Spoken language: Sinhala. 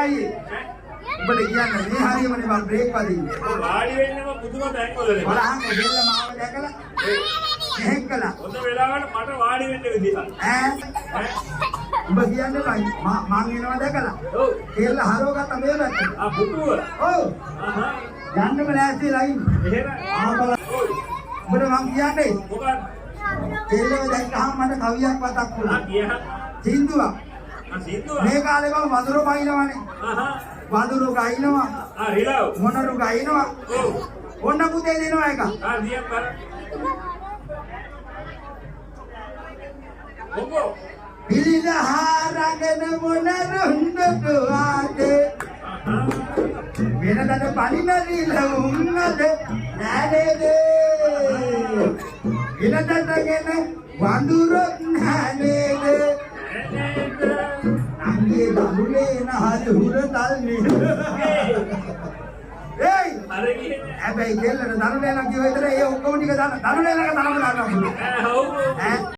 අයියේ. ඔබට කියන්නේ මේ හරියමනේ මම බ්‍රේක් වදින්නේ. වාඩි වෙන්නම පුදුම තැන්වලනේ. බලහන් ඔබෙල්ල මාව දැකලා එහෙක් කළා. හොඳ වෙලාවට මට වාඩි වෙන්න විදිහක්. ඔබ කියන්නේ මං එනවා දැකලා. ඔව්. කෙල්ල හරවගත්ත මේ පැත්තට. ආ පුතුව. ඔව්. අහහ. යන්නම ලෑස්තිලා ඉන්න. එහෙම. ඔබට මං කියන්නේ මොකක්ද? කෙල්ලව දැක්කහම මට කවියක් මතක් වුණා. කියහ. සින්දුවක්. සින්දුව. මේ කාලේ මම වඳුරු බයිනවනේ. අහහ. වඳුරු ගයිනවා. රිලව්. මොනරු ගයිනවා. ඔව්. ඔන්න පුතේ දෙනවා එක. දියක් බලන්න. මොකෝ? පිළිදහාරගෙන මොනරුන්දට ආදේ. වෙනදට පනින රිලවුන්නද නෑනේද. වෙනදටගෙන වඳුරොත් නෑනේද. නංගේ දරුලේ නහල් හුරතල් නේද. ඒයි හැබැයි කෙල්ලට දරුලේ නම් කිව්ව විතර ඒ ඔක්කොම ටික දරුලේ ළඟ තරම ගන්නවා.